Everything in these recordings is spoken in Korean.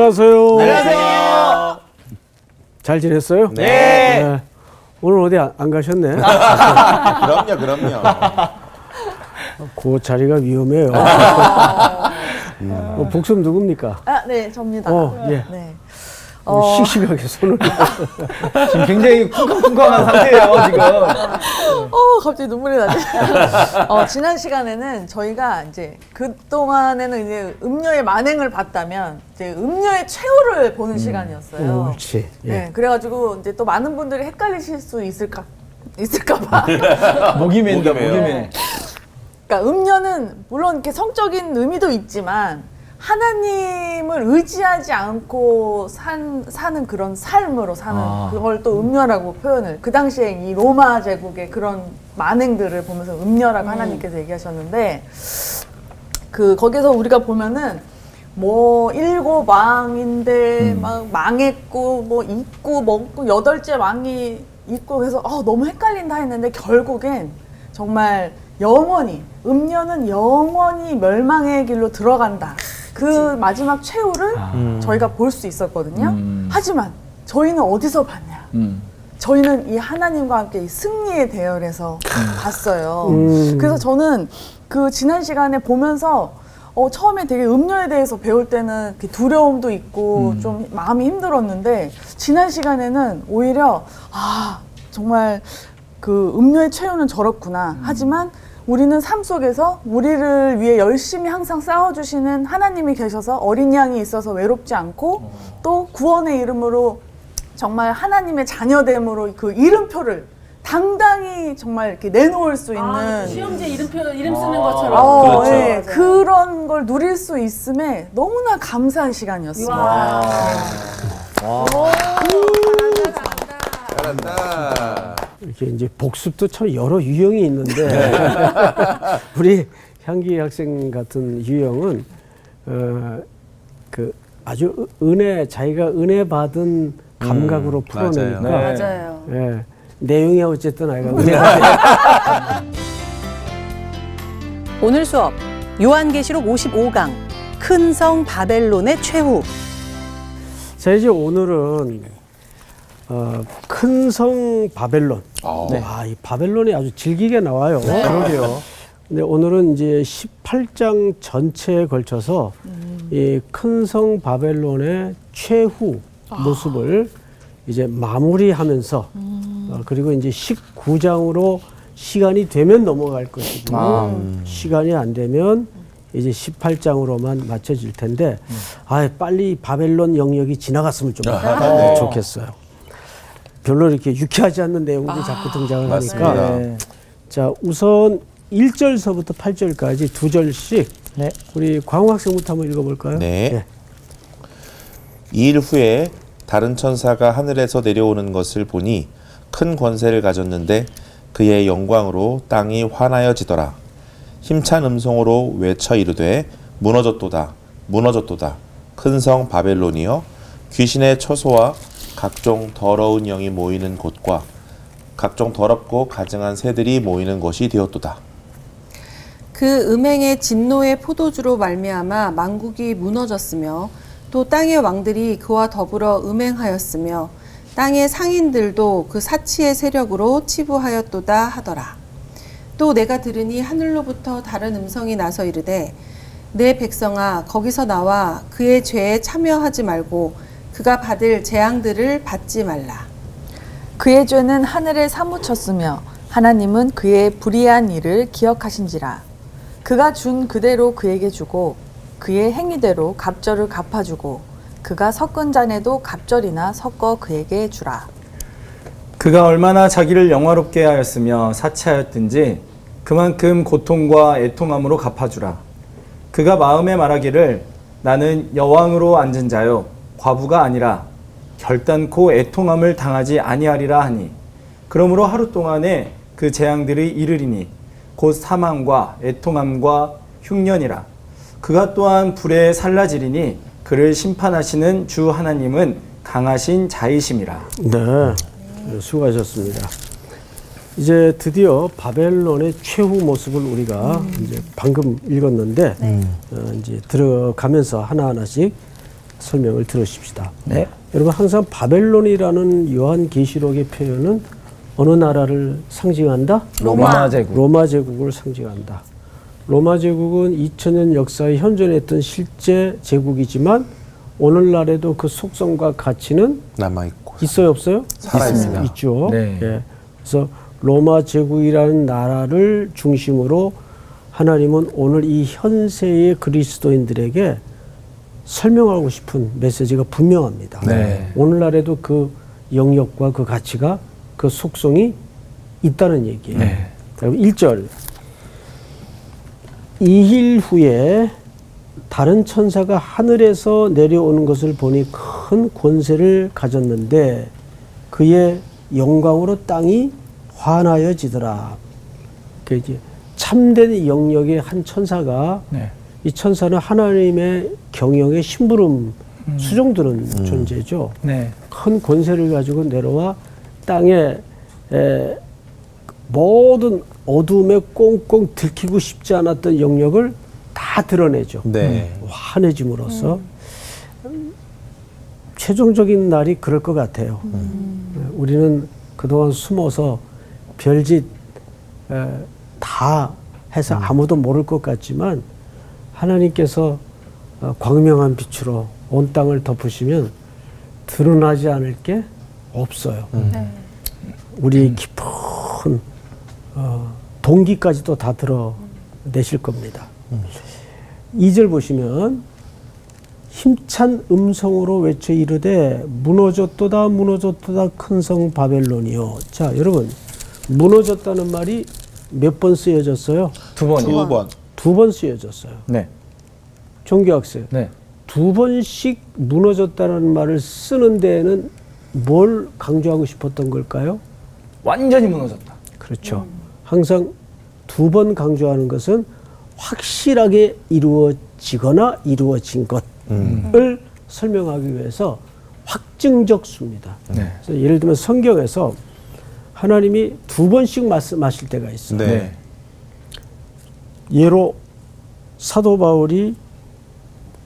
안녕하세요. 안녕하세요. 잘 지냈어요? 네. 오늘 어디 안 가셨네? 그럼요. 그 자리가 위험해요. 복습 누굽니까? 네, 접니다. 예. 네. 씩씩하게 손을. 지금 굉장히 쿵쾅쿵쾅한 상태예요, 지금. 갑자기 눈물이 나지. 지난 시간에는 저희가 이제 그동안에는 이제 음료의 만행을 봤다면 이제 음료의 최후를 보는 시간이었어요. 그렇지. 예. 네, 그래가지고 이제 또 많은 분들이 헷갈리실 수 있을까봐. 목이맨. 그러니까 음료는 물론 이렇게 성적인 의미도 있지만 하나님을 의지하지 않고 사는 그런 삶으로 사는 그걸 또 음녀라고 표현을 그 당시에 이 로마 제국의 그런 만행들을 보면서 음녀라고 하나님께서 얘기하셨는데 거기서 우리가 보면은 뭐 7왕인데 막 망했고 뭐 있고 먹고 8째 왕이 있고 그래서 너무 헷갈린다 했는데 결국엔 정말 영원히 음녀는 영원히 멸망의 길로 들어간다. 그 마지막 최후를 저희가 볼 수 있었거든요. 하지만 저희는 어디서 봤냐? 저희는 이 하나님과 함께 이 승리의 대열에서 봤어요. 그래서 저는 그 지난 시간에 보면서 처음에 되게 음료에 대해서 배울 때는 이렇게 두려움도 있고 좀 마음이 힘들었는데 지난 시간에는 오히려 정말 그 음료의 최후는 저렇구나. 하지만 우리는 삶 속에서 우리를 위해 열심히 항상 싸워주시는 하나님이 계셔서 어린 양이 있어서 외롭지 않고 또 구원의 이름으로 정말 하나님의 자녀됨으로 그 이름표를 당당히 정말 이렇게 내놓을 수 있는 시험지 이름 쓰는 것처럼 그렇죠. 네, 그런 걸 누릴 수 있음에 너무나 감사한 시간이었습니다. 잘한다. 이렇게 이제 복습도 참 여러 유형이 있는데 우리 향기 학생 같은 유형은 그 아주 자기가 은혜 받은 감각으로 풀어내니까 맞아요. 예, 내용이 어쨌든 아이가 은혜 받은 오늘 수업 요한계시록 55강 큰 성 바벨론의 최후. 자, 이제 오늘은 큰 성 바벨론. 이 바벨론이 아주 질기게 나와요. 그러게요. 근데 오늘은 이제 18장 전체에 걸쳐서 이 큰 성 바벨론의 최후 모습을 이제 마무리하면서 그리고 이제 19장으로 시간이 되면 넘어갈 것이고 시간이 안 되면 이제 18장으로만 맞춰질 텐데 빨리 바벨론 영역이 지나갔으면 좀 좋겠어요. 별로 이렇게 유쾌하지 않는 내용들이 자꾸 등장을 하니까 네. 자, 우선 1절서부터 8절까지 두 절씩 우리 광우 학생부터 한번 읽어볼까요? 네. 이 일 후에 다른 천사가 하늘에서 내려오는 것을 보니 큰 권세를 가졌는데 그의 영광으로 땅이 환하여지더라. 힘찬 음성으로 외쳐 이르되 무너졌도다 무너졌도다 큰 성 바벨론이여 귀신의 처소와 각종 더러운 영이 모이는 곳과 각종 더럽고 가증한 새들이 모이는 곳이 되었도다. 그 음행의 진노의 포도주로 말미암아 만국이 무너졌으며 또 땅의 왕들이 그와 더불어 음행하였으며 땅의 상인들도 그 사치의 세력으로 치부하였도다 하더라. 또 내가 들으니 하늘로부터 다른 음성이 나서 이르되 내 백성아 거기서 나와 그의 죄에 참여하지 말고 그가 받을 재앙들을 받지 말라. 그의 죄는 하늘에 사무쳤으며 하나님은 그의 불의한 일을 기억하신지라. 그가 준 그대로 그에게 주고 그의 행위대로 갑절을 갚아주고 그가 섞은 잔에도 갑절이나 섞어 그에게 주라. 그가 얼마나 자기를 영화롭게 하였으며 사치하였든지 그만큼 고통과 애통함으로 갚아주라. 그가 마음에 말하기를 나는 여왕으로 앉은 자요 과부가 아니라 결단코 애통함을 당하지 아니하리라 하니 그러므로 하루 동안에 그 재앙들이 이르리니 곧 사망과 애통함과 흉년이라. 그가 또한 불에 살라지리니 그를 심판하시는 주 하나님은 강하신 자이심이라. 네, 수고하셨습니다. 이제 드디어 바벨론의 최후 모습을 우리가 이제 방금 읽었는데 이제 들어가면서 하나하나씩 설명을 들으십시다. 네. 여러분 항상 바벨론이라는 요한계시록의 표현은 어느 나라를 상징한다? 로마 제국. 로마 제국을 상징한다. 로마 제국은 2000년 역사에 현존했던 실제 제국이지만 오늘날에도 그 속성과 가치는 남아 있고 있어요, 없어요? 살아있습니다. 있죠. 네. 예. 그래서 로마 제국이라는 나라를 중심으로 하나님은 오늘 이 현세의 그리스도인들에게 설명하고 싶은 메시지가 분명합니다. 네. 오늘날에도 그 영역과 그 가치가 그 속성이 있다는 얘기예요. 네. 그럼 1절 2일 후에 다른 천사가 하늘에서 내려오는 것을 보니 큰 권세를 가졌는데 그의 영광으로 땅이 환하여지더라. 그 이제 참된 영역의 한 천사가 네. 이 천사는 하나님의 경영의 심부름 수종드는 존재죠. 네. 큰 권세를 가지고 내려와 땅에 모든 어둠에 꽁꽁 들키고 싶지 않았던 영역을 다 드러내죠. 네. 환해짐으로써 최종적인 날이 그럴 것 같아요. 우리는 그동안 숨어서 별짓 다 해서 아무도 모를 것 같지만 하나님께서 광명한 빛으로 온 땅을 덮으시면 드러나지 않을 게 없어요. 우리의 깊은 동기까지도 다 드러내실 겁니다. 2절 보시면 힘찬 음성으로 외쳐 이르되 무너졌도다 무너졌도다 큰 성 바벨론이요. 자, 여러분 무너졌다는 말이 몇 번 쓰여졌어요? 두 번이요. 2번. 2번 쓰여졌어요. 네. 종교학생. 네. 2번씩 무너졌다는 말을 쓰는 데에는 뭘 강조하고 싶었던 걸까요? 완전히 무너졌다. 그렇죠. 항상 2번 강조하는 것은 확실하게 이루어지거나 이루어진 것을 설명하기 위해서 확증적 수입니다. 네. 그래서 예를 들면 성경에서 하나님이 2번씩 말씀하실 때가 있어요. 네. 예로 사도 바울이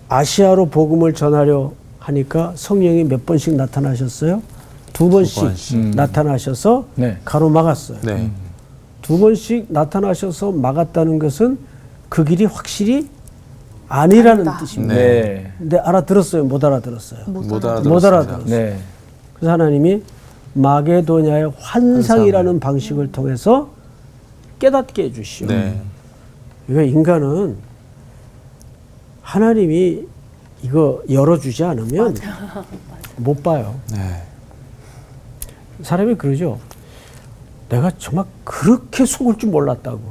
아시아로 복음을 전하려 하니까 성령이 몇 번씩 나타나셨어요? 2번씩 나타나셔서 네. 가로막았어요. 네. 2번씩 나타나셔서 막았다는 것은 그 길이 확실히 아니라는 아니다. 뜻입니다. 네. 근데 알아들었어요? 못 알아들었어요? 못 못 알아들었습니다. 알아들었어요. 네. 그래서 하나님이 마게도냐의 환상이라는 방식을 통해서 깨닫게 해주시오. 네. 그러니까 인간은 하나님이 이거 열어주지 않으면 못 봐요. 네. 사람이 그러죠. 내가 정말 그렇게 속을 줄 몰랐다고.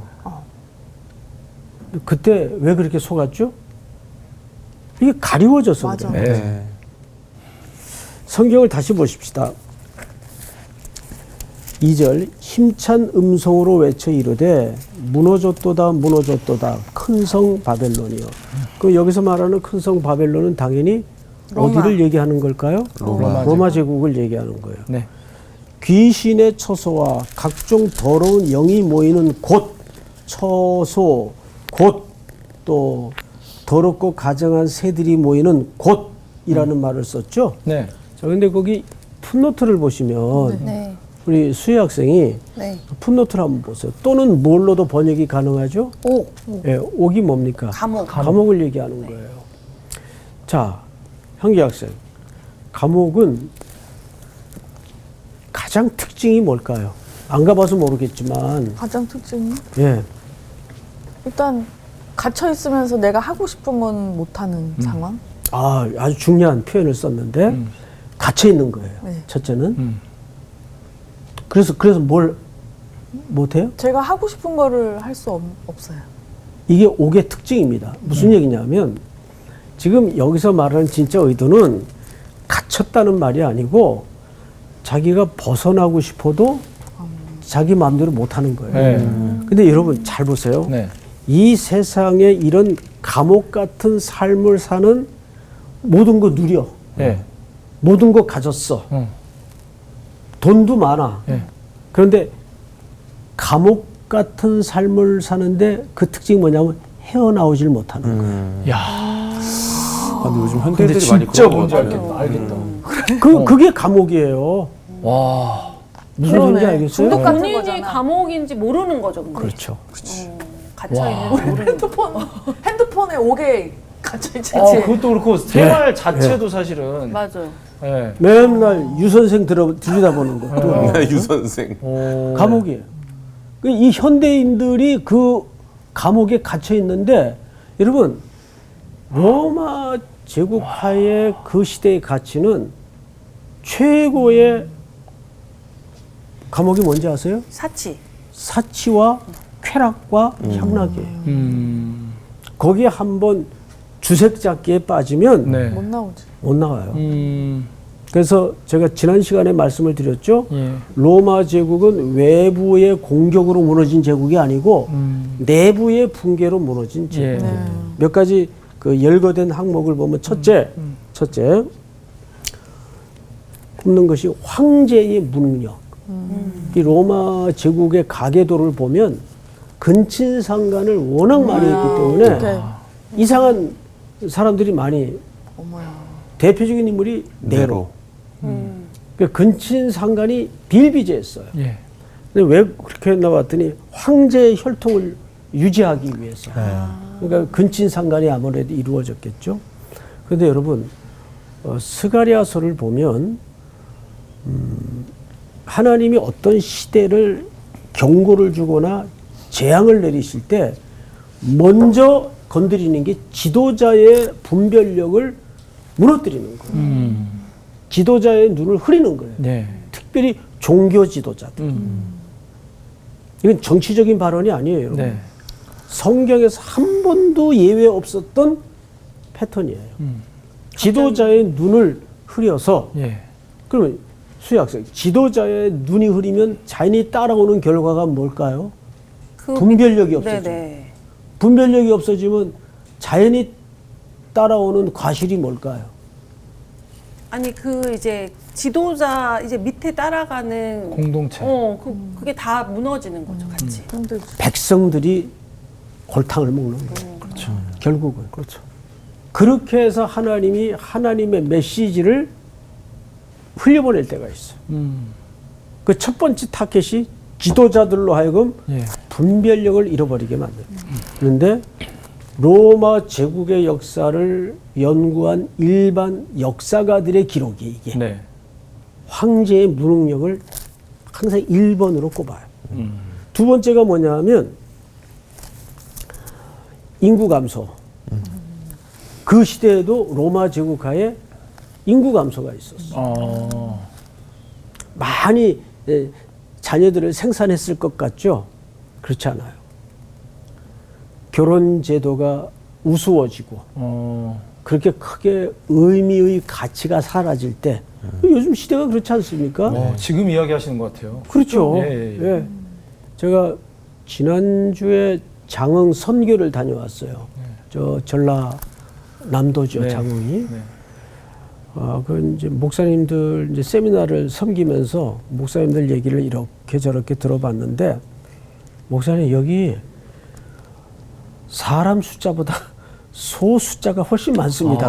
그때 왜 그렇게 속았죠? 이게 가리워져서 맞아. 그래요. 네. 네. 성경을 다시 보십시다. 2절 힘찬 음성으로 외쳐 이르되 무너졌도다 무너졌도다 큰 성 바벨론이요. 그 여기서 말하는 큰 성 바벨론은 당연히 로마. 어디를 얘기하는 걸까요? 로마 제국을 얘기하는 거예요. 네. 귀신의 처소와 각종 더러운 영이 모이는 곳, 처소, 곳, 또 더럽고 가증한 새들이 모이는 곳이라는 말을 썼죠. 네. 자, 근데 거기 풋노트를 보시면 네. 우리 수혜 학생이 네. 풋노트를 한번 보세요. 또는 뭘로도 번역이 가능하죠? 옥. 예, 옥이 뭡니까? 감옥. 감옥을 얘기하는 거예요. 자, 형제 학생, 감옥은 가장 특징이 뭘까요? 안 가봐서 모르겠지만, 가장 특징이 예, 일단 갇혀 있으면서 내가 하고 싶은 건 못하는 상황. 아주 중요한 표현을 썼는데 갇혀 있는 거예요. 네. 첫째는. 그래서 뭘 못해요? 제가 하고 싶은 거를 할 수 없어요. 이게 옥의 특징입니다. 무슨 얘기냐면 지금 여기서 말하는 진짜 의도는 갇혔다는 말이 아니고 자기가 벗어나고 싶어도 자기 마음대로 못하는 거예요. 네. 근데 여러분 잘 보세요. 네. 이 세상에 이런 감옥 같은 삶을 사는 모든 거 누려. 네. 모든 거 가졌어. 돈도 많아. 네. 그런데 감옥 같은 삶을 사는데 그 특징이 뭐냐면 헤어나오질 못하는 거예요. 야. 근데 요즘 근데 현대인들이 많이 진짜 그런 것 뭔지 같아요. 알겠다. 그게 감옥이에요. 와. 무슨 소리인지 알겠어요? 중독 같은 본인이 거잖아. 감옥인지 모르는 거죠. 근데. 그렇죠. 갇혀 있는 모르는 핸드폰에 5개 갇혀있지. 그것도 그렇고 생활 자체도 사실은. 맞아요. 예. 맨날 유 선생 들여다보는 것도 유 선생. 감옥이에요. 이 현대인들이 그 감옥에 갇혀 있는데 여러분 로마 제국하의 그 시대의 가치는 최고의 감옥이 뭔지 아세요? 사치. 사치와 쾌락과 향락이에요. 거기에 한번 주색잡기에 빠지면 네. 못 나오지. 못 나와요. 그래서 제가 지난 시간에 말씀을 드렸죠. 예. 로마 제국은 외부의 공격으로 무너진 제국이 아니고 내부의 붕괴로 무너진 제국. 예. 몇 가지 그 열거된 항목을 보면 첫째 꼽는 것이 황제의 무능력. 이 로마 제국의 가계도를 보면 근친상간을 워낙 많이 했기 때문에 네. 이상한 사람들이 많이 어머야. 대표적인 인물이 네로. 그 근친상간이 비일비재했어요. 예. 근데 왜 그렇게 했나 봤더니 황제의 혈통을 유지하기 위해서. 그러니까 근친상간이 아무래도 이루어졌겠죠. 그런데 여러분 스가랴서를 보면 하나님이 어떤 시대를 경고를 주거나 재앙을 내리실 때 먼저 건드리는 게 지도자의 분별력을 무너뜨리는 거예요. 지도자의 눈을 흐리는 거예요. 네. 특별히 종교 지도자들. 이건 정치적인 발언이 아니에요. 여러분. 네. 성경에서 한 번도 예외 없었던 패턴이에요. 지도자의 눈을 흐려서 예. 그러면 수학생 지도자의 눈이 흐리면 자연이 따라오는 결과가 뭘까요? 분별력이 없어져. 네네. 분별력이 없어지면 자연이 따라오는 과실이 뭘까요? 아니 그 이제 지도자 이제 밑에 따라가는 공동체. 그게 다 무너지는 거죠, 같이. 백성들이 골탕을 먹는 거예요. 그렇죠. 결국은 그렇죠. 그렇게 해서 하나님이 하나님의 메시지를 흘려보낼 때가 있어요. 그 첫 번째 타켓이 지도자들로 하여금 예. 분별력을 잃어버리게 만듭니다. 그런데 로마 제국의 역사를 연구한 일반 역사가들의 기록이 이게 네. 황제의 무능력을 항상 1번으로 꼽아요. 두 번째가 뭐냐면 인구 감소. 그 시대에도 로마 제국하에 인구 감소가 있었어요. 많이 자녀들을 생산했을 것 같죠? 그렇지 않아요. 결혼 제도가 우스워지고 그렇게 크게 의미의 가치가 사라질 때 요즘 시대가 그렇지 않습니까? 지금 이야기하시는 것 같아요. 그렇죠. 예. 제가 지난주에 장흥 선교를 다녀왔어요. 저 전라남도죠, 장흥이. 그 이제 목사님들 이제 세미나를 섬기면서 목사님들 얘기를 이렇게 저렇게 들어봤는데 목사님 여기 사람 숫자보다 소 숫자가 훨씬 많습니다.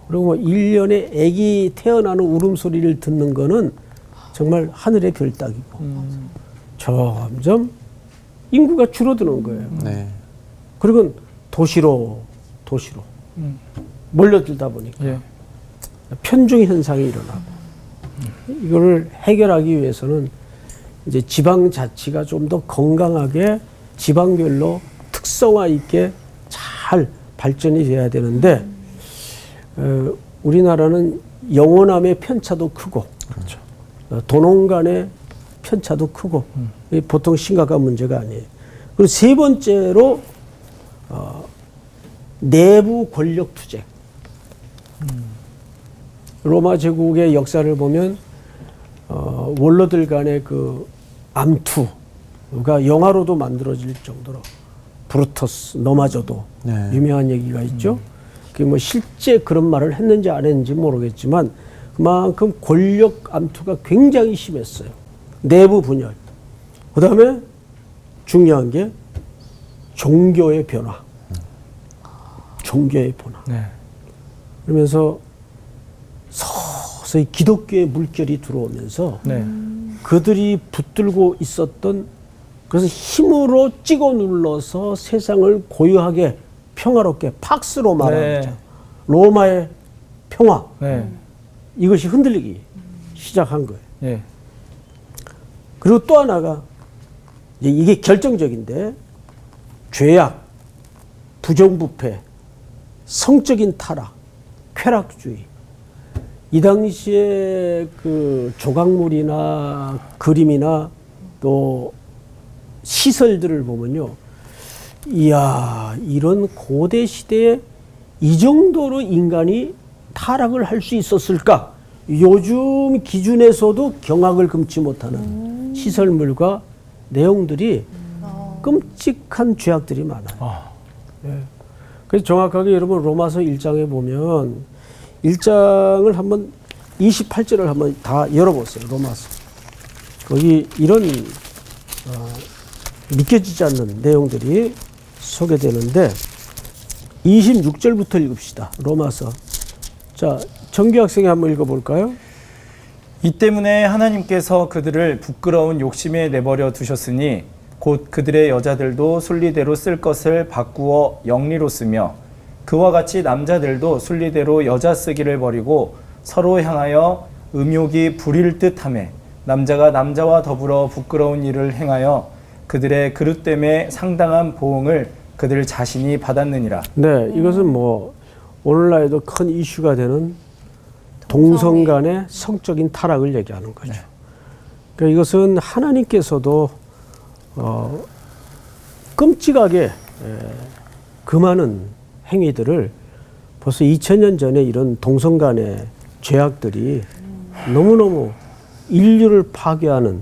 그리고 뭐 1년에 아기 태어나는 울음소리를 듣는 거는 정말 하늘의 별 따기고 점점 인구가 줄어드는 거예요. 네. 그리고 도시로 몰려들다 보니까 예. 편중 현상이 일어나고 이거를 해결하기 위해서는 이제 지방 자치가 좀 더 건강하게 지방별로 특성화 있게 잘 발전이 돼야 되는데 우리나라는 영호남의 편차도 크고 그렇죠. 도농 간의 편차도 크고 이게 보통 심각한 문제가 아니에요. 그리고 세 번째로 내부 권력 투쟁. 로마 제국의 역사를 보면 원로들 간의 그 암투가 영화로도 만들어질 정도로 브루터스 너마저도 네. 유명한 얘기가 있죠. 그게 뭐 실제 그런 말을 했는지 안 했는지 모르겠지만 그만큼 권력 암투가 굉장히 심했어요. 내부 분열. 그다음에 중요한 게 종교의 변화. 종교의 변화. 네. 그러면서 서서히 기독교의 물결이 들어오면서 네. 그들이 붙들고 있었던 그래서 힘으로 찍어 눌러서 세상을 고유하게 평화롭게 팍스로 말하자. 네. 로마의 평화. 네. 이것이 흔들리기 시작한 거예요. 네. 그리고 또 하나가 이제 이게 결정적인데 죄악, 부정부패, 성적인 타락, 쾌락주의. 이 당시에 그 조각물이나 그림이나 또 시설들을 보면요. 이야, 이런 고대 시대에 이 정도로 인간이 타락을 할 수 있었을까? 요즘 기준에서도 경악을 금치 못하는 시설물과 내용들이 끔찍한 죄악들이 많아요. 예. 그래서 정확하게 여러분 로마서 1장에 보면 1장을 한번 28절을 한번 다 열어보세요. 로마서. 거기 이런 믿겨지지 않는 내용들이 소개되는데 26절부터 읽읍시다. 로마서. 자, 정규 학생이 한번 읽어볼까요? 이 때문에 하나님께서 그들을 부끄러운 욕심에 내버려 두셨으니 곧 그들의 여자들도 순리대로 쓸 것을 바꾸어 영리로 쓰며 그와 같이 남자들도 순리대로 여자 쓰기를 버리고 서로 향하여 음욕이 부릴 듯하며 남자가 남자와 더불어 부끄러운 일을 행하여 그들의 그릇됨에 상당한 보응을 그들 자신이 받았느니라. 네, 이것은 뭐 오늘날에도 큰 이슈가 되는 동성 간의 성적인 타락을 얘기하는 거죠. 그러니까 이것은 하나님께서도 끔찍하게 금하는 행위들을 벌써 2000년 전에 이런 동성 간의 죄악들이 너무너무 인류를 파괴하는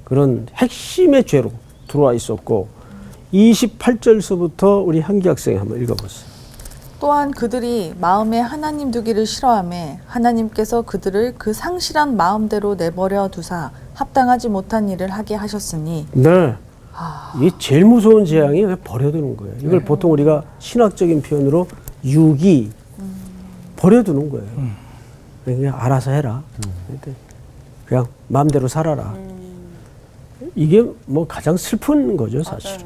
그런 핵심의 죄로 들어와 있었고 28절서부터 우리 한기 학생이 한번 읽어보세요. 또한 그들이 마음에 하나님 두기를 싫어하며 하나님께서 그들을 그 상실한 마음대로 내버려 두사 합당하지 못한 일을 하게 하셨으니 네. 이게 제일 무서운 재앙이 그냥 버려두는 거예요. 이걸 보통 우리가 신학적인 표현으로 유기, 버려두는 거예요. 그냥 알아서 해라. 그냥 마음대로 살아라. 이게 뭐 가장 슬픈 거죠, 사실.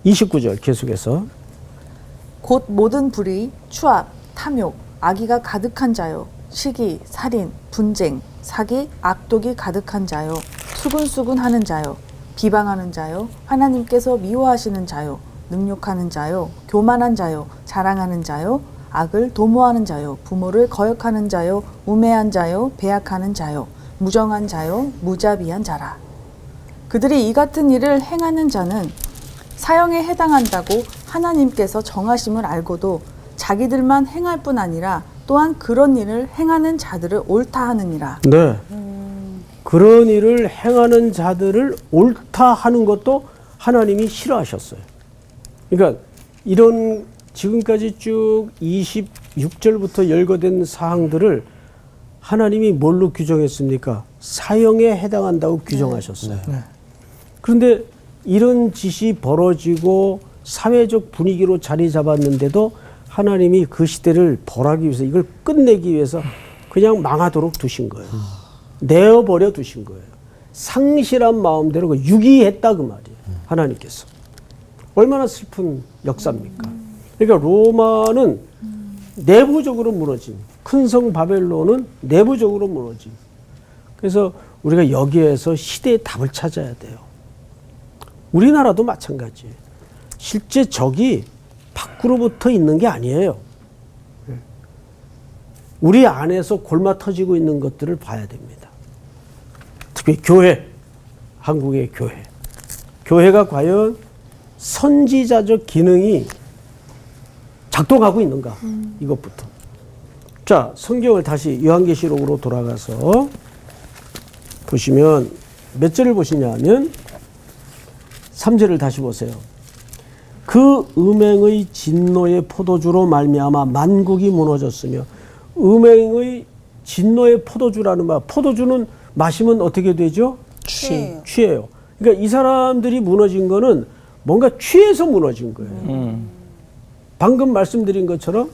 29절 계속해서. 곧 모든 불의, 추악, 탐욕, 악의가 가득한 자요, 시기, 살인, 분쟁, 사기, 악독이 가득한 자요, 수근수근하는 자요, 비방하는 자요, 하나님께서 미워하시는 자요, 능욕하는 자요, 교만한 자요, 자랑하는 자요, 악을 도모하는 자요, 부모를 거역하는 자요, 우매한 자요, 배약하는 자요, 무정한 자요, 무자비한 자라. 그들이 이 같은 일을 행하는 자는 사형에 해당한다고 하나님께서 정하심을 알고도 자기들만 행할 뿐 아니라 또한 그런 일을 행하는 자들을 옳다 하느니라. 네. 그런 일을 행하는 자들을 옳다 하는 것도 하나님이 싫어하셨어요. 그러니까 이런 지금까지 쭉 26절부터 열거된 사항들을 하나님이 뭘로 규정했습니까? 사형에 해당한다고 규정하셨어요. 그런데 이런 짓이 벌어지고 사회적 분위기로 자리 잡았는데도 하나님이 그 시대를 벌하기 위해서 이걸 끝내기 위해서 그냥 망하도록 두신 거예요. 내어버려 두신 거예요. 상실한 마음대로 그 유기했다 그 말이에요. 하나님께서. 얼마나 슬픈 역사입니까? 그러니까 로마는 내부적으로 무너짐, 큰 성 바벨론은 내부적으로 무너짐. 그래서 우리가 여기에서 시대의 답을 찾아야 돼요. 우리나라도 마찬가지예요. 실제 적이 밖으로부터 있는 게 아니에요. 우리 안에서 골마 터지고 있는 것들을 봐야 됩니다. 특히 교회, 한국의 교회. 교회가 과연 선지자적 기능이 작동하고 있는가? 이것부터. 자, 성경을 다시 요한계시록으로 돌아가서 보시면 몇 절을 보시냐면 3절을 다시 보세요. 그 음행의 진노의 포도주로 말미암아 만국이 무너졌으며, 음행의 진노의 포도주라는 말, 포도주는 마시면 어떻게 되죠? 취해요. 그러니까 이 사람들이 무너진 거는 뭔가 취해서 무너진 거예요. 방금 말씀드린 것처럼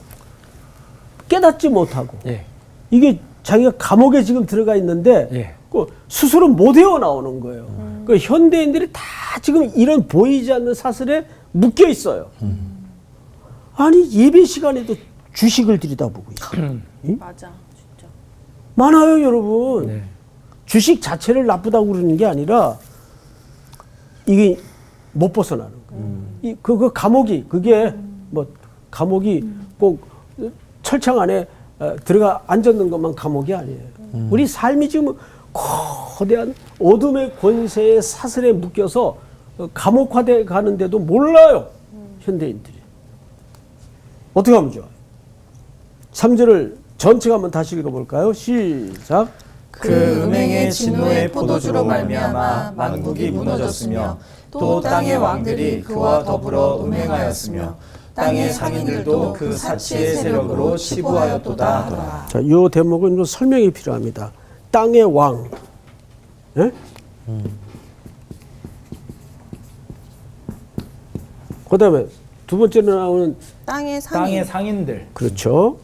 깨닫지 못하고 예. 이게 자기가 감옥에 지금 들어가 있는데 예. 그 스스로 못 헤어 나오는 거예요. 그 현대인들이 다 지금 이런 보이지 않는 사슬에 묶여 있어요. 아니 예배 시간에도 주식을 들여다보고 있어요. 맞아, 진짜. 많아요, 여러분. 네. 주식 자체를 나쁘다고 그러는 게 아니라 이게 못 벗어나는 거예요. 그 감옥이 그게 뭐 감옥이 꼭 철창 안에 들어가 앉았는 것만 감옥이 아니에요. 우리 삶이 지금 거대한 어둠의 권세의 사슬에 묶여서 감옥화돼 가는데도 몰라요. 현대인들이. 어떻게 하면 좋아요? 3절을 전체가 한번 다시 읽어볼까요? 시작. 그 음행의 진노의 포도주로 말미암아 만국이 무너졌으며 또 땅의 왕들이 그와 더불어 음행하였으며 땅의 상인들도 그 사치의 세력으로 치부하였도다 하더라. 자, 이 대목은 좀 설명이 필요합니다. 땅의 왕. 예? 그 다음에 두 번째로 나오는 땅의 상인. 땅의 상인들. 그렇죠.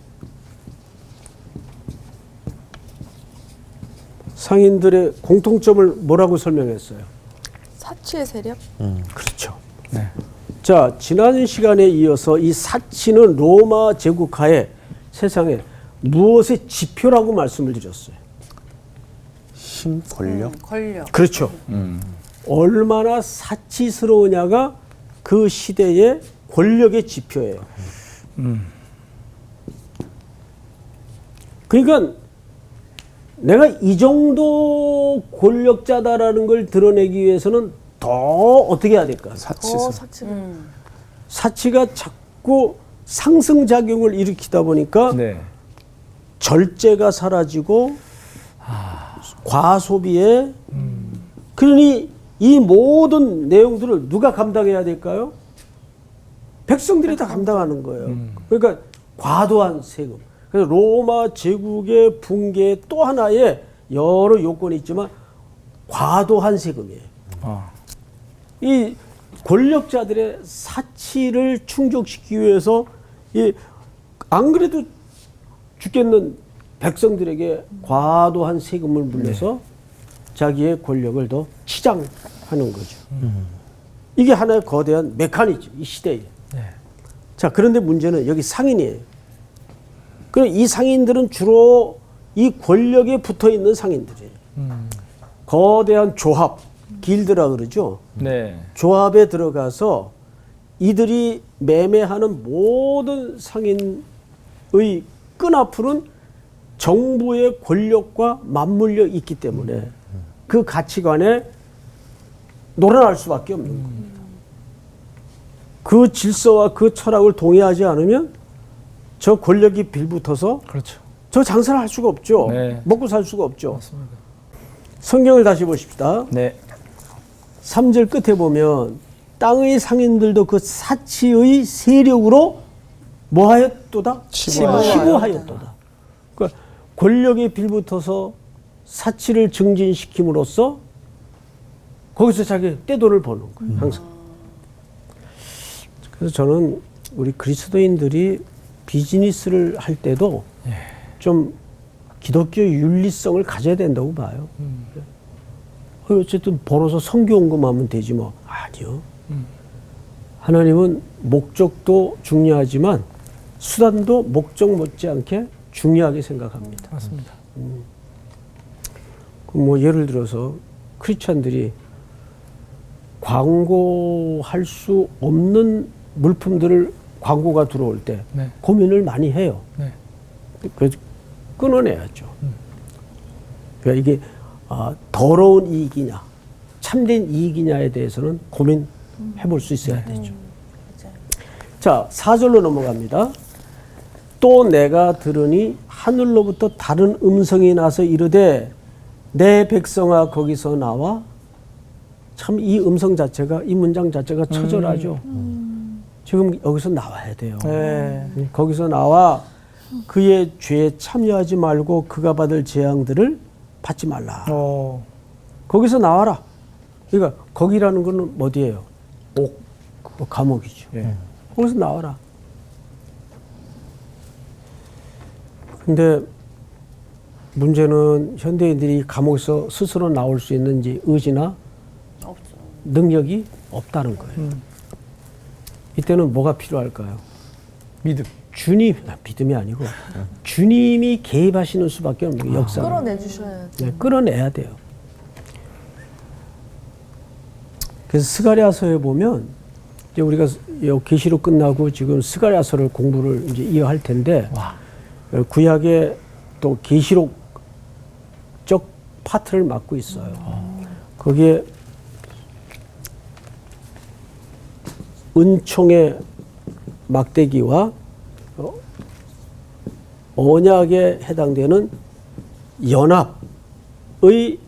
상인들의 공통점을 뭐라고 설명했어요? 사치의 세력? 그렇죠. 네. 자, 지난 시간에 이어서 이 사치는 로마 제국하에 세상에 무엇의 지표라고 말씀을 드렸어요. 힘, 권력. 권력. 그렇죠. 얼마나 사치스러우냐가 그 시대의 권력의 지표예요. 그러니까 내가 이 정도 권력자다라는 걸 드러내기 위해서는 더 어떻게 해야 될까? 사치스. 사치가 자꾸 상승작용을 일으키다 보니까 네. 절제가 사라지고 과소비에 그러니 이 모든 내용들을 누가 감당해야 될까요? 백성들이 다 감당하는 거예요. 그러니까 과도한 세금. 그래서 로마 제국의 붕괴의 또 하나의 여러 요건이 있지만 과도한 세금이에요. 이 권력자들의 사치를 충족시키기 위해서 안 그래도 죽겠는 백성들에게 과도한 세금을 물려서 자기의 권력을 더 치장하는 거죠. 이게 하나의 거대한 메커니즘, 이 시대에. 자, 그런데 문제는 여기 상인이에요. 그럼 이 상인들은 주로 이 권력에 붙어 있는 상인들이에요. 거대한 조합, 길드라 그러죠. 네. 조합에 들어가서 이들이 매매하는 모든 상인의 끈앞으로는 정부의 권력과 맞물려 있기 때문에 그 가치관에 놀아날 수밖에 없는 겁니다. 그 질서와 그 철학을 동의하지 않으면 저 권력이 빌붙어서 그렇죠. 저 장사를 할 수가 없죠. 네. 먹고 살 수가 없죠. 맞습니다. 성경을 다시 보십시다. 네. 3절 끝에 보면 땅의 상인들도 그 사치의 세력으로 뭐하였도다? 치부하였도다. 그러니까 권력에 빌붙어서 사치를 증진시킴으로써 거기서 자기 떼돈을 버는 거예요. 항상. 그래서 저는 우리 그리스도인들이 비즈니스를 할 때도 좀 기독교 윤리성을 가져야 된다고 봐요. 어쨌든 벌어서 선교원금하면 되지 뭐. 아니요. 하나님은 목적도 중요하지만 수단도 목적 못지않게 중요하게 생각합니다. 맞습니다. 뭐 예를 들어서 크리스찬들이 광고할 수 없는 물품들을 광고가 들어올 때 네. 고민을 많이 해요. 네. 그래서 끊어내야죠. 그러니까 이게 더러운 이익이냐 참된 이익이냐에 대해서는 고민해 볼 수 있어야 되죠. 자, 4절로 넘어갑니다. 또 내가 들으니 하늘로부터 다른 음성이 나서 이르되 내 백성아 거기서 나와. 참 이 음성 자체가, 이 문장 자체가 처절하죠. 지금 여기서 나와야 돼요. 거기서 나와 그의 죄에 참여하지 말고 그가 받을 재앙들을 받지 말라. 거기서 나와라. 그러니까 거기라는 거는 어디예요? 감옥이죠. 거기서 나와라. 근데 문제는 현대인들이 감옥에서 스스로 나올 수 있는 이제 의지나 없죠. 능력이 없다는 거예요. 이때는 뭐가 필요할까요? 믿음. 믿음이 아니고 주님이 개입하시는 수밖에 없는 거예요. 역사. 끌어내 주셔야 돼. 네, 끌어내야 돼요. 그래서 스가랴서에 보면 이제 우리가 계시록 끝나고 지금 스가랴서를 공부를 이제 이어할 텐데 구약의 또 계시록적 파트를 맡고 있어요. 거기에 은총의 막대기와 언약에 해당되는 연합의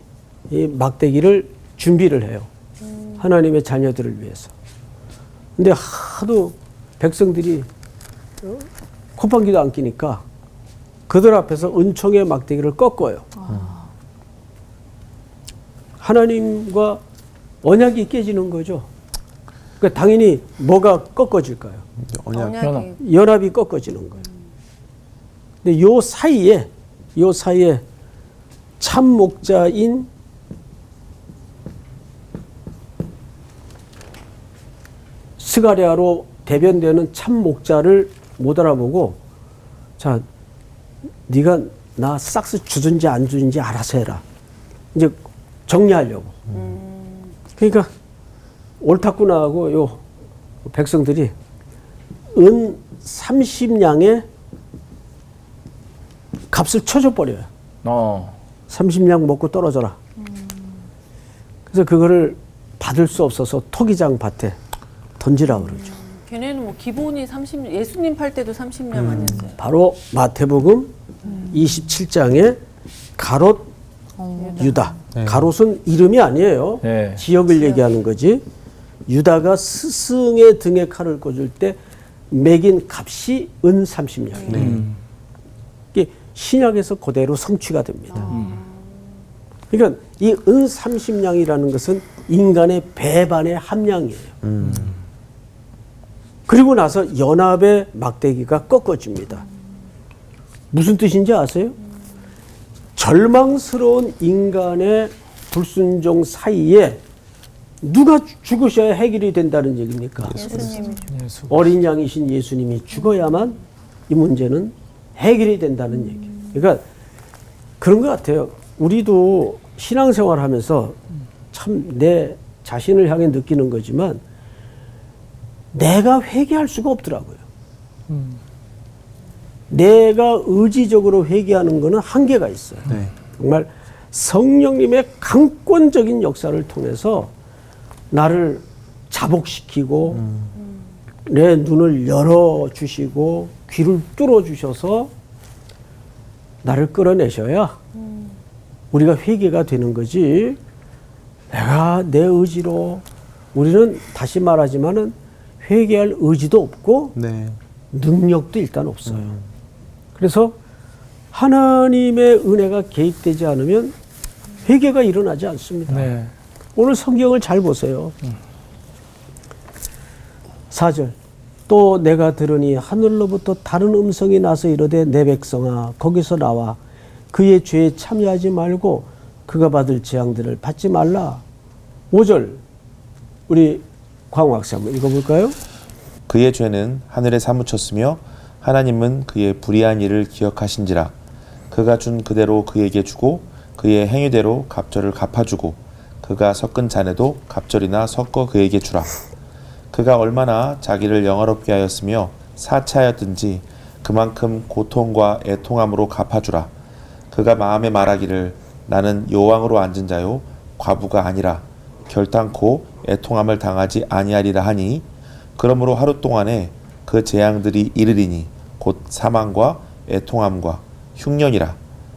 이 막대기를 준비를 해요. 하나님의 자녀들을 위해서. 근데 하도 백성들이 콧방귀도 안 끼니까 그들 앞에서 은총의 막대기를 꺾어요. 하나님과 언약이 깨지는 거죠. 그러니까 당연히 뭐가 꺾어질까요? 언약이 연합이 꺾어지는 거예요. 근데 요 사이에 참 목자인 스가랴로 대변되는 참 목자를 못 알아보고 자 네가 나 삭스 주든지 안 주든지 알아서 해라. 이제 정리하려고. 그러니까 옳다구나 하고 요 백성들이 은 30냥의 값을 쳐줘 버려요. 30냥 먹고 떨어져라. 그래서 그거를 받을 수 없어서 토기장 밭에 던지라 그러죠. 걔네는 뭐 기본이 30, 예수님 팔 때도 30년 아니었어요. 바로 마태복음 27장에 가롯 유다. 가롯은 이름이 아니에요. 네. 지역을 얘기하는 거지. 유다가 스승의 등에 칼을 꽂을 때 매긴 값이 은 30냥이에요. 이게 신약에서 그대로 성취가 됩니다. 그러니까 이 은 30냥이라는 것은 인간의 배반의 함량이에요. 그리고 나서 연합의 막대기가 꺾어집니다. 무슨 뜻인지 아세요? 절망스러운 인간의 불순종 사이에 누가 죽으셔야 해결이 된다는 얘기입니까? 예수님이 어린 양이신 예수님이 죽어야만 이 문제는 해결이 된다는 얘기예요. 그러니까 그런 것 같아요. 우리도 신앙생활 하면서 참 내 자신을 향해 느끼는 거지만 내가 회개할 수가 없더라고요. 내가 의지적으로 회개하는 거는 한계가 있어요. 정말 성령님의 강권적인 역사를 통해서 나를 자복시키고 내 눈을 열어주시고 귀를 뚫어주셔서 나를 끌어내셔야 우리가 회개가 되는 거지. 내가 내 의지로 우리는 다시 말하지만은 회개할 의지도 없고 능력도 일단 없어요. 그래서 하나님의 은혜가 개입되지 않으면 회개가 일어나지 않습니다. 네. 오늘 성경을 잘 보세요. 4절. 또 내가 들으니 하늘로부터 다른 음성이 나서 이르되 내 백성아 거기서 나와 그의 죄에 참여하지 말고 그가 받을 재앙들을 받지 말라. 5절. 우리 광호 학생 한번 읽어볼까요? 그의 죄는 하늘에 사무쳤으며 하나님은 그의 불의한 일을 기억하신지라. 그가 준 그대로 그에게 주고 그의 행위대로 갑절을 갚아주고 그가 섞은 잔에도 갑절이나 섞어 그에게 주라. 그가 얼마나 자기를 영화롭게 하였으며 사치하였든지 그만큼 고통과 애통함으로 갚아주라. 그가 마음에 말하기를 나는 여왕으로 앉은 자요 과부가 아니라 결탄코 애통함을 당하지 아니하리라 하니 그러므로 하루 동안에 그 재앙들이 이르리니 곧 사망과 애통함과 흉년이라.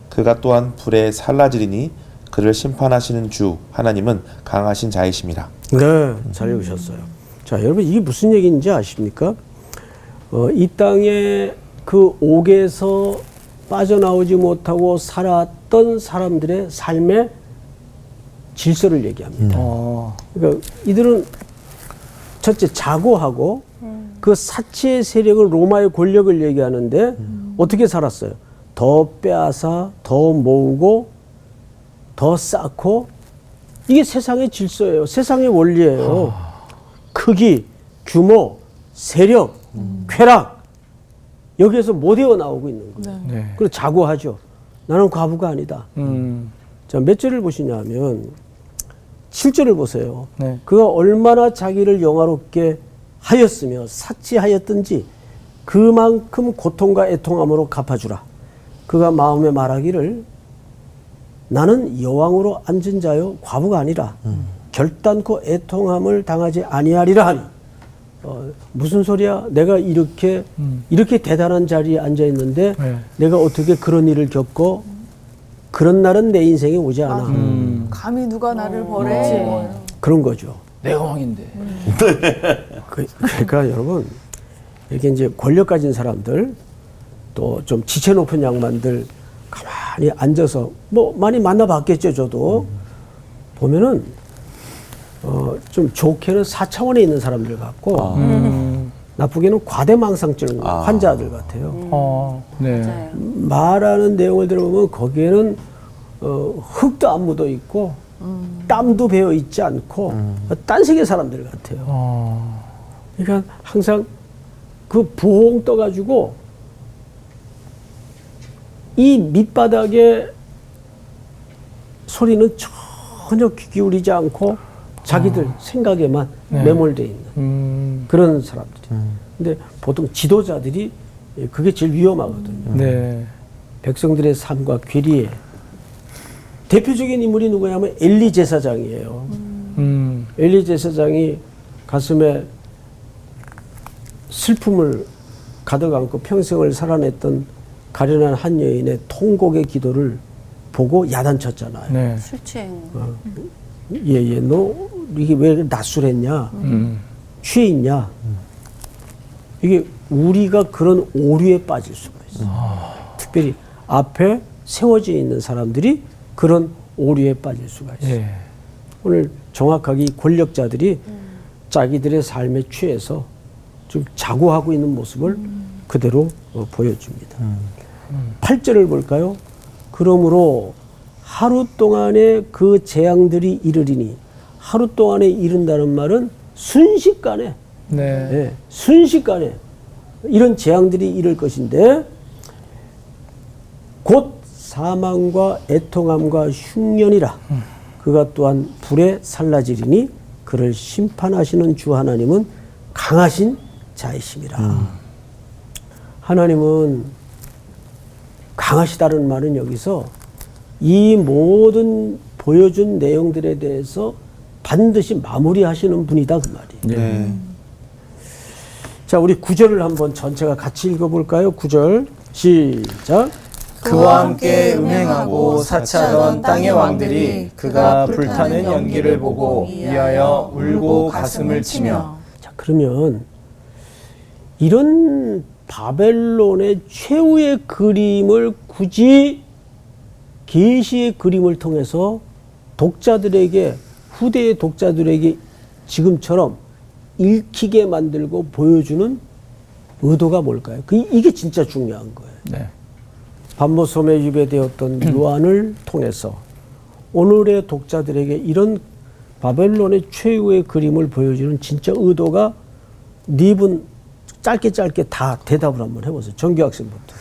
그가 또한 불에 살라지리니 그를 심판하시는 주 하나님은 강하신 자이심이라. 네, 잘 읽으셨어요. 자, 여러분 이게 무슨 얘기인지 아십니까? 이 땅에 그 옥에서 빠져나오지 못하고 살았던 사람들의 삶의 질서를 얘기합니다. 그러니까 이들은 첫째 자고하고 그 사치의 세력을 로마의 권력을 얘기하는데 어떻게 살았어요? 더 빼앗아 더 모으고 더 쌓고 이게 세상의 질서예요. 세상의 원리예요. 크기, 규모, 세력, 쾌락 여기에서 못 헤어나오고 있는 거예요. 네. 그리고 자고하죠. 나는 과부가 아니다. 자, 몇 절을 보시냐면 7절을 보세요. 네. 그가 얼마나 자기를 영화롭게 하였으며 사치하였든지 그만큼 고통과 애통함으로 갚아주라. 그가 마음에 말하기를 나는 여왕으로 앉은 자요 과부가 아니라 결단코 애통함을 당하지 아니하리라 하니 무슨 소리야? 내가 이렇게 대단한 자리에 앉아 있는데 네. 내가 어떻게 그런 일을 겪고 그런 날은 내 인생에 오지 않아. 감히 누가 나를 버래? 그런 거죠. 내가 왕인데. 그러니까 여러분 이렇게 이제 권력 가진 사람들 또 좀 지체 높은 양반들 가만히 앉아서 뭐 많이 만나봤겠죠. 저도 보면은 좀 좋게는 4차원에 있는 사람들 같고 나쁘게는 과대망상증 환자들 같아요. 네. 맞아요. 말하는 내용을 들어보면 거기에는 흙도 안 묻어 있고 땀도 배어 있지 않고 딴색의 사람들 같아요. 그러니까 항상 그 부엉 떠가지고 이 밑바닥에 소리는 전혀 귀 기울이지 않고 자기들 생각에만 매몰되어 있는 그런 사람들이. 근데 보통 지도자들이 그게 제일 위험하거든요. 네. 백성들의 삶과 괴리에 대표적인 인물이 누구냐면 엘리 제사장이에요. 엘리 제사장이 가슴에 슬픔을 가득 안고 평생을 살아냈던 가련한 한 여인의 통곡의 기도를 보고 야단쳤잖아요. 네. 술취행. 얘, 너 이게 왜 낯설했냐? 취해 있냐? 이게 우리가 그런 오류에 빠질 수가 있어요. 특별히 앞에 세워져 있는 사람들이 그런 오류에 빠질 수가 있어요. 예. 오늘 정확하게 이 권력자들이 자기들의 삶에 취해서 좀 자고하고 있는 모습을 그대로 보여줍니다. 8절을 볼까요? 그러므로 하루 동안에 그 재앙들이 이르리니 하루 동안에 이른다는 말은 순식간에 네. 예, 순식간에 이런 재앙들이 이를 것인데 곧 사망과 애통함과 흉년이라 그가 또한 불에 살라지리니 그를 심판하시는 주 하나님은 강하신 자이심이라. 하나님은 강하시다는 말은 여기서 이 모든 보여준 내용들에 대해서 반드시 마무리하시는 분이다 그 말이에요. 네. 자, 우리 9절을 한번 전체가 같이 읽어볼까요? 9절 시작. 그와 함께 음행하고 사치하던 땅의 왕들이 그가 불타는 연기를 보고 위하여 울고 가슴을 치며. 자, 그러면 이런 바벨론의 최후의 그림을 굳이 계시의 그림을 통해서 독자들에게 후대의 독자들에게 지금처럼 읽히게 만들고 보여주는 의도가 뭘까요? 이게 진짜 중요한 거예요. 네. 반모섬에 유배되었던 요한을 통해서 오늘의 독자들에게 이런 바벨론의 최후의 그림을 보여주는 진짜 의도가 네 분 짧게 다 대답을 한번 해보세요. 정규 학생부터.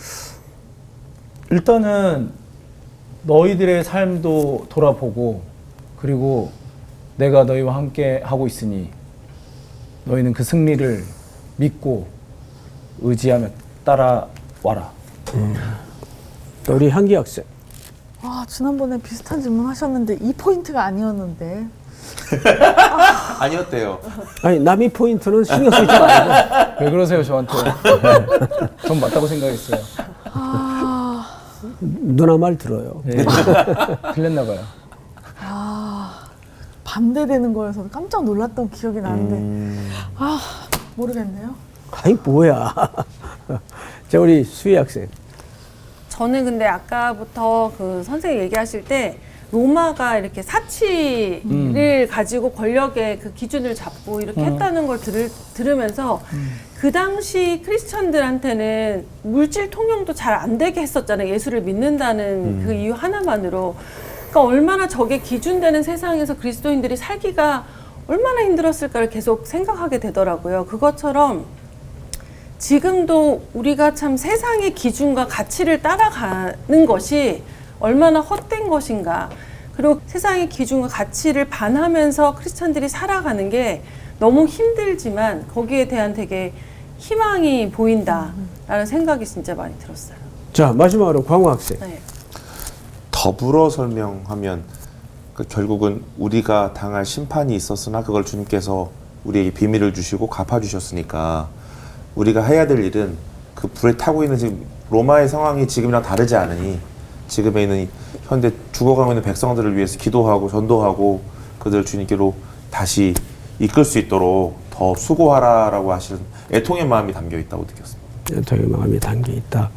일단은 너희들의 삶도 돌아보고 그리고 내가 너희와 함께 하고 있으니 너희는 그 승리를 믿고 의지하며 따라와라. 또 우리 향기 학생. 아, 지난번에 비슷한 질문 하셨는데 이 포인트가 아니었는데. 아니었대요. 아니 남이 포인트는 신경 쓰지 말고 왜 그러세요 저한테? 전 맞다고 생각했어요. 누나 말 들어요. 네. 틀렸나 봐요. 반대되는 거여서 깜짝 놀랐던 기억이 나는데 모르겠네요. 아니 뭐야. 자 우리 수희 학생. 저는 근데 아까부터 그 선생님 얘기하실 때 로마가 이렇게 사치를 가지고 권력의 그 기준을 잡고 이렇게 했다는 걸 들으면서 그 당시 크리스천들한테는 물질 통용도 잘 안 되게 했었잖아요. 예수를 믿는다는 그 이유 하나만으로. 그러니까 얼마나 저게 기준되는 세상에서 그리스도인들이 살기가 얼마나 힘들었을까를 계속 생각하게 되더라고요. 그것처럼 지금도 우리가 참 세상의 기준과 가치를 따라가는 것이 얼마나 헛된 것인가. 그리고 세상의 기준과 가치를 반하면서 크리스천들이 살아가는 게 너무 힘들지만 거기에 대한 되게 희망이 보인다라는 생각이 진짜 많이 들었어요. 자, 마지막으로 광호 학생. 네. 더불어 설명하면 결국은 우리가 당할 심판이 있었으나 그걸 주님께서 우리에게 비밀을 주시고 갚아주셨으니까 우리가 해야 될 일은 그 불에 타고 있는 지금 로마의 상황이 지금이랑 다르지 않으니 지금에 있는 현대 죽어가고 있는 백성들을 위해서 기도하고 전도하고 그들 주님께로 다시 이끌 수 있도록 더 수고하라라고 하시는 애통의 마음이 담겨 있다고 느꼈습니다. 애통의 마음이 담겨 있다.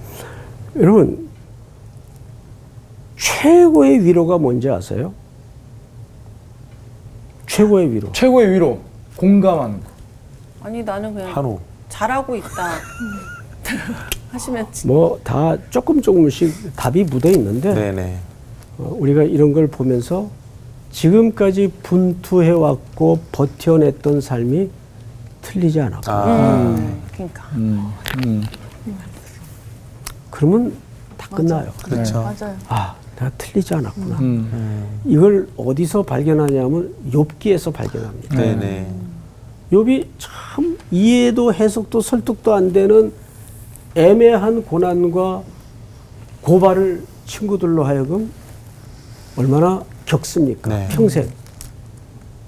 여러분, 최고의 위로가 뭔지 아세요? 최고의 위로. 최고의 위로 공감하는 거. 아니 나는 그냥 한우. 잘하고 있다 하시면 뭐 다 조금씩 답이 묻어 있는데 네네. 우리가 이런 걸 보면서 지금까지 분투해왔고 버텨냈던 삶이 틀리지 않았고 그러니까 그러면 다 끝나요. 그렇죠. 맞아요. 아, 내가 틀리지 않았구나. 이걸 어디서 발견하냐면 욥기에서 발견합니다. 네네. 욥이 참 이해도 해석도 설득도 안 되는 애매한 고난과 고발을 친구들로 하여금 얼마나 겪습니까? 네. 평생.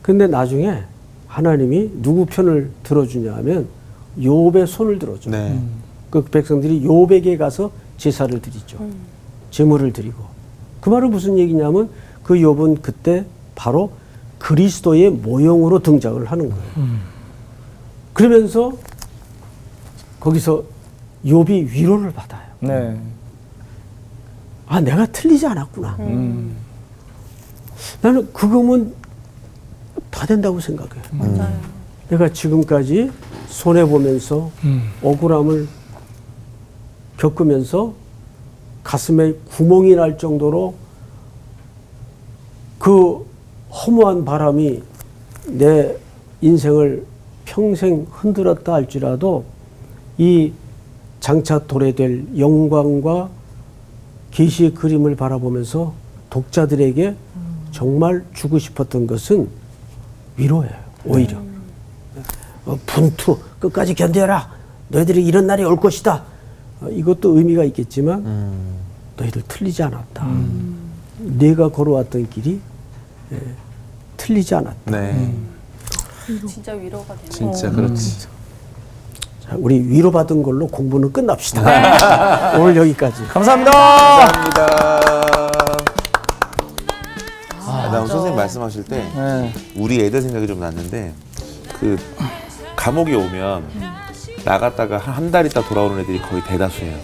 근데 나중에 하나님이 누구 편을 들어주냐 하면 욥의 손을 들어줘요. 네. 그 백성들이 욥에게 가서 제사를 드리죠. 제물을 드리고. 그 말은 무슨 얘기냐면 그 욥은 그때 바로 그리스도의 모형으로 등장을 하는 거예요. 그러면서 거기서 욥이 위로를 받아요. 네. 아, 내가 틀리지 않았구나. 나는 그거면 다 된다고 생각해요. 맞아요. 내가 지금까지 손해보면서 억울함을 겪으면서 가슴에 구멍이 날 정도로 그 허무한 바람이 내 인생을 평생 흔들었다 할지라도 이 장차 도래될 영광과 계시의 그림을 바라보면서 독자들에게 정말 주고 싶었던 것은 위로예요. 오히려 분투 끝까지 견뎌라. 너희들이 이런 날이 올 것이다. 이것도 의미가 있겠지만 너희들 틀리지 않았다. 내가 걸어왔던 길이 틀리지 않았다. 네. 진짜 위로가 되네요. 진짜 그렇지. 자, 우리 위로받은 걸로 공부는 끝납시다. 오늘 여기까지. 감사합니다. 감사합니다. 나 선생님 말씀하실 때 네. 우리 애들 생각이 좀 났는데 그 감옥에 오면 나갔다가 한 달 있다 돌아오는 애들이 거의 대다수예요.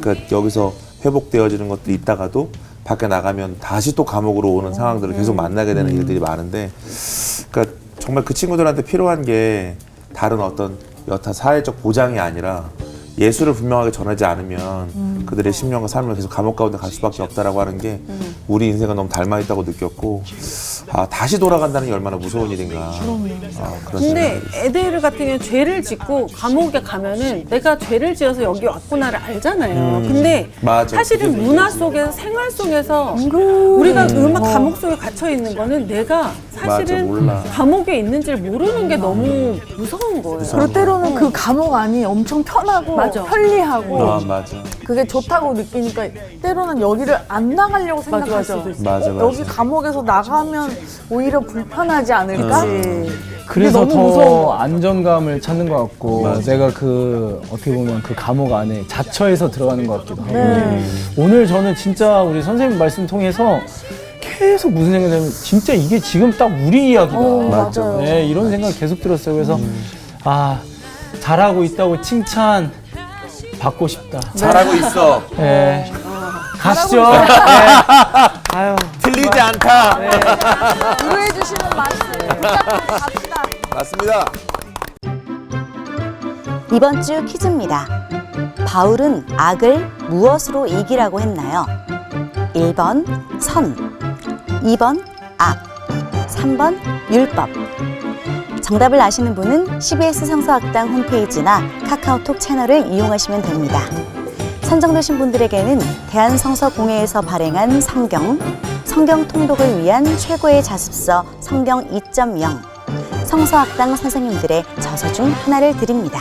그러니까 여기서 회복되어지는 것도 있다가도 밖에 나가면 다시 또 감옥으로 오는 상황들을 계속 만나게 되는 일들이 많은데, 그러니까 정말 그 친구들한테 필요한 게 다른 어떤 여타 사회적 보장이 아니라 예수를 분명하게 전하지 않으면 그들의 심령과 삶을 계속 감옥 가운데 갈 수밖에 없다라고 하는 게 우리 인생과 너무 닮아 있다고 느꼈고, 아, 다시 돌아간다는 게 얼마나 무서운 일인가. 아, 그런 근데 생각이 애들 같은 경우는 죄를 짓고 감옥에 가면은 내가 죄를 지어서 여기 왔구나를 알잖아요. 근데 맞아. 사실은 그게 문화 속에서 생활 속에서 우리가 음악 감옥 속에 갇혀 있는 거는 내가 사실은 맞아, 몰라. 감옥에 있는지를 모르는 게 너무 무서운 거예요. 그리고 때로는 그 감옥 안이 엄청 편하고 맞아. 편리하고 아, 맞아. 그게 좋다고 느끼니까 때로는 여기를 안 나가려고 생각할 맞아. 수도 있어. 맞아, 맞아. 여기 감옥에서 나가면 오히려 불편하지 않을까? 그래서 너무 더 무서운 거야. 안정감을 찾는 것 같고 맞아. 내가 그 어떻게 보면 그 감옥 안에 자처해서 들어가는 것 같기도 하고 네. 오늘 저는 진짜 우리 선생님 말씀 통해서 계속 무슨 생각이 들면 진짜 이게 지금 딱 우리 이야기다. 맞아. 맞아요. 네, 이런 생각 계속 들었어요. 그래서 아 잘하고 있다고 칭찬 받고 싶다. 잘하고 있어. 네. 가시죠. 네. 아유. 틀리지 틀리지 않다. 위로해 주시는 말씀 붙잡고 갑시다. 맞습니다. 이번 주 퀴즈입니다. 바울은 악을 무엇으로 이기라고 했나요? 1번 선, 2번 악, 3번 율법. 정답을 아시는 분은 CBS 성서학당 홈페이지나 카카오톡 채널을 이용하시면 됩니다. 선정되신 분들에게는 대한성서공회에서 발행한 성경 통독을 위한 최고의 자습서 성경 2.0, 성서학당 선생님들의 저서 중 하나를 드립니다.